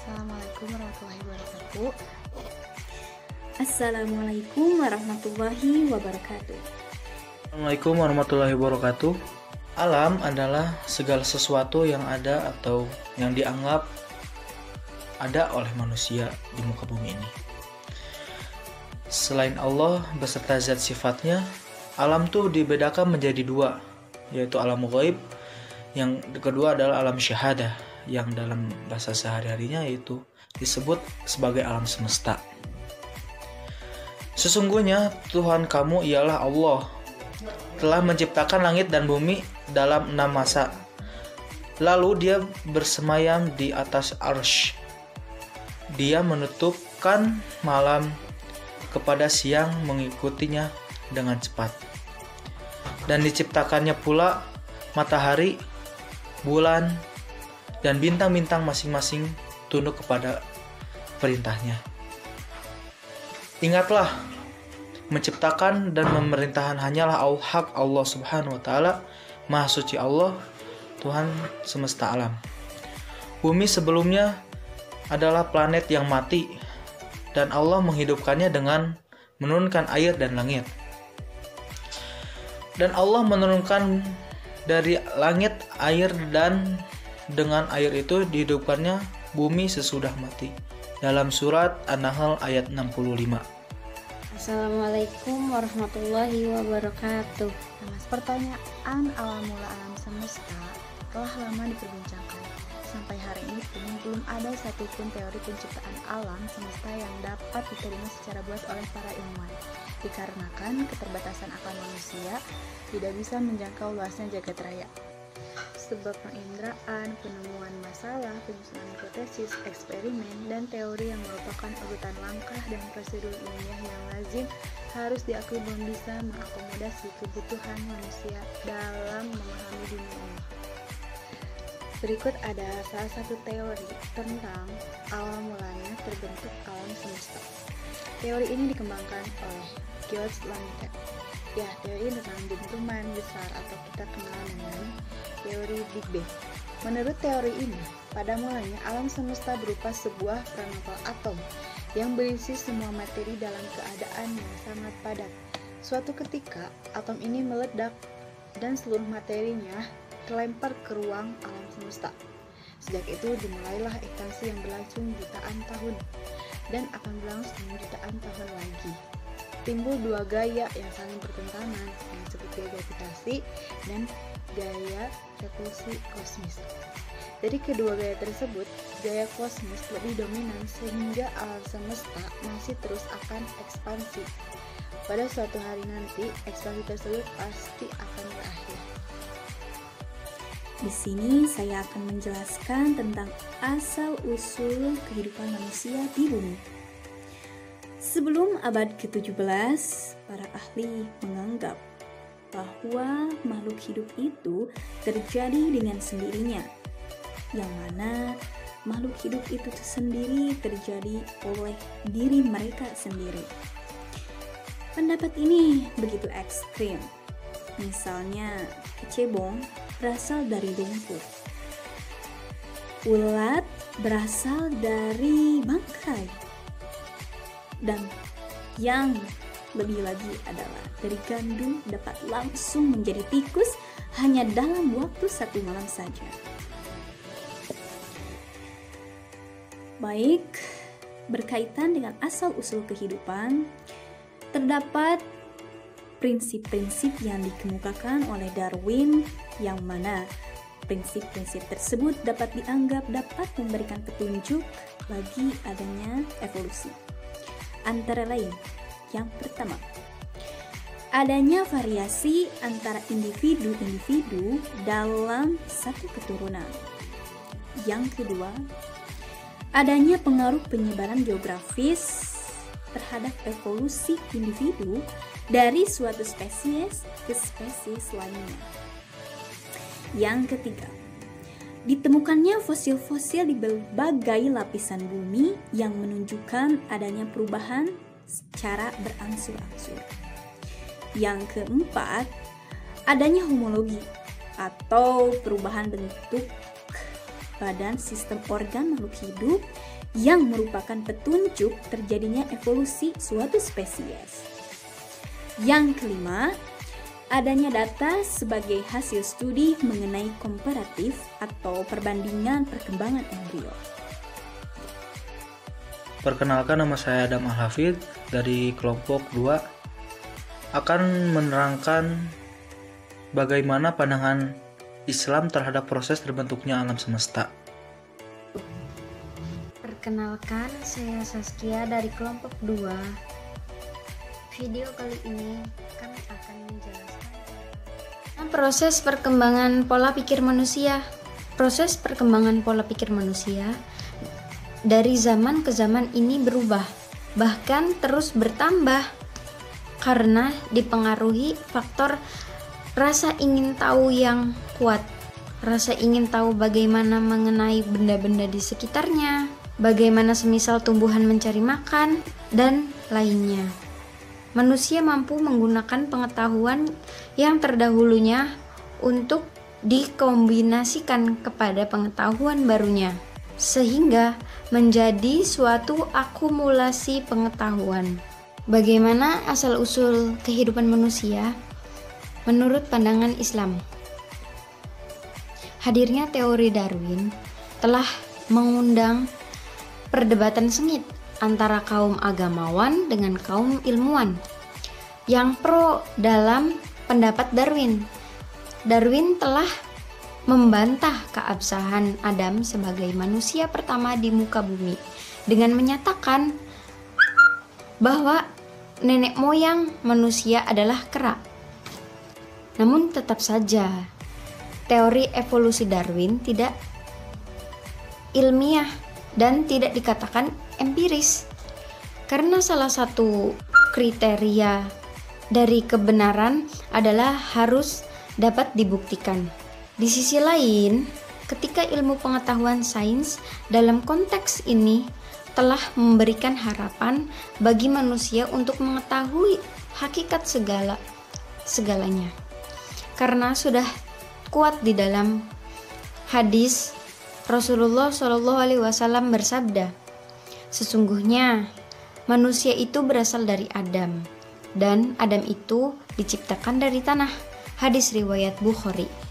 Assalamualaikum warahmatullahi wabarakatuh. Assalamualaikum warahmatullahi wabarakatuh. Assalamualaikum warahmatullahi wabarakatuh. Alam adalah segala sesuatu yang ada atau yang dianggap ada oleh manusia di muka bumi ini. Selain Allah beserta zat sifatnya, alam tuh dibedakan menjadi dua, yaitu alam ghaib, yang kedua adalah alam syahadah, yang dalam bahasa sehari-harinya yaitu disebut sebagai alam semesta. Sesungguhnya Tuhan kamu ialah Allah, telah menciptakan langit dan bumi dalam 6 masa. Lalu dia bersemayam di atas arsy. Dia menutupkan malam kepada siang mengikutinya dengan cepat. Dan diciptakannya pula matahari, bulan, dan bintang-bintang masing-masing tunduk kepada perintahnya. Ingatlah, menciptakan dan memerintahkan hanyalah hak Allah Subhanahu wa taala, Maha Suci Allah, Tuhan semesta alam. Bumi sebelumnya adalah planet yang mati, dan Allah menghidupkannya dengan menurunkan air dan langit. Dan Allah menurunkan dari langit air, dan dengan air itu dihidupkannya bumi sesudah mati. Dalam surat An-Nahl ayat 65. Assalamualaikum warahmatullahi wabarakatuh. Pertanyaan awal mula alam semesta telah lama diperbincangkan. Sampai hari ini pun belum ada satupun teori penciptaan alam semesta yang dapat diterima secara bulat oleh para ilmuwan. Dikarenakan keterbatasan akal manusia tidak bisa menjangkau luasnya jagat raya. Sebab penginderaan, penemuan masalah, penyusunan hipotesis, eksperimen, dan teori yang merupakan urutan langkah dan prosedur ilmiah yang lazim harus diakui belum bisa mengakomodasi kebutuhan manusia dalam memahami dunia ini. Berikut ada salah satu teori tentang awal mulanya terbentuk alam semesta. Teori ini dikembangkan oleh George Lamited. Ya, teori tentang dentuman besar atau kita kenal dengan teori Big Bang. Menurut teori ini, pada mulanya alam semesta berupa sebuah peranatal atom yang berisi semua materi dalam keadaan yang sangat padat. Suatu ketika, atom ini meledak dan seluruh materinya terlempar ke ruang alam semesta. Sejak itu dimulailah ekspansi yang berlangsung jutaan tahun dan akan berlangsung jutaan tahun lagi. Timbul dua gaya yang saling bertentangan, yang disebut gaya gravitasi dan gaya repulsi kosmis. Dari kedua gaya tersebut, gaya kosmis lebih dominan sehingga alam semesta masih terus akan ekspansi. Pada suatu hari nanti, ekspansi tersebut pasti akan berakhir. Di sini saya akan menjelaskan tentang asal-usul kehidupan manusia di bumi. Sebelum abad ke-17, para ahli menganggap bahwa makhluk hidup itu terjadi dengan sendirinya, yang mana makhluk hidup itu sendiri terjadi oleh diri mereka sendiri. Pendapat ini begitu ekstrim. Misalnya, kecebong berasal dari lumpur, ulat berasal dari bangkai, dan yang lebih lagi adalah dari gandum dapat langsung menjadi tikus hanya dalam waktu 1 malam saja. Baik, berkaitan dengan asal-usul kehidupan, terdapat prinsip-prinsip yang dikemukakan oleh Darwin, yang mana prinsip-prinsip tersebut dapat dianggap dapat memberikan petunjuk bagi adanya evolusi. Antara lain, yang pertama, adanya variasi antara individu-individu dalam satu keturunan. Yang kedua, adanya pengaruh penyebaran geografis terhadap evolusi individu dari suatu spesies ke spesies lainnya. Yang ketiga, ditemukannya fosil-fosil di berbagai lapisan bumi yang menunjukkan adanya perubahan secara berangsur-angsur. Yang keempat, adanya homologi atau perubahan bentuk badan sistem organ makhluk hidup yang merupakan petunjuk terjadinya evolusi suatu spesies. Yang kelima, adanya data sebagai hasil studi mengenai komparatif atau perbandingan perkembangan embrio. Perkenalkan, nama saya Adam Al-Hafid dari kelompok 2 akan menerangkan bagaimana pandangan Islam terhadap proses terbentuknya alam semesta. Perkenalkan, saya Saskia dari kelompok 2. Video kali ini kami akan menjelaskan proses perkembangan pola pikir manusia. Proses perkembangan pola pikir manusia dari zaman ke zaman ini berubah, bahkan terus bertambah karena dipengaruhi faktor rasa ingin tahu yang kuat. Rasa ingin tahu bagaimana mengenai benda-benda di sekitarnya, bagaimana semisal tumbuhan mencari makan, dan lainnya. Manusia mampu menggunakan pengetahuan yang terdahulunya untuk dikombinasikan kepada pengetahuan barunya, sehingga menjadi suatu akumulasi pengetahuan. Bagaimana asal-usul kehidupan manusia? Menurut pandangan Islam, hadirnya teori Darwin telah mengundang perdebatan sengit antara kaum agamawan dengan kaum ilmuwan yang pro dalam pendapat Darwin. Darwin telah membantah keabsahan Adam sebagai manusia pertama di muka bumi dengan menyatakan bahwa nenek moyang manusia adalah kera. Namun tetap saja teori evolusi Darwin tidak ilmiah dan tidak dikatakan empiris, karena salah satu kriteria dari kebenaran adalah harus dapat dibuktikan. Di sisi lain, ketika ilmu pengetahuan sains dalam konteks ini telah memberikan harapan bagi manusia untuk mengetahui hakikat segalanya, karena sudah kuat di dalam hadis Rasulullah SAW bersabda, sesungguhnya manusia itu berasal dari Adam, dan Adam itu diciptakan dari tanah. Hadis riwayat Bukhari.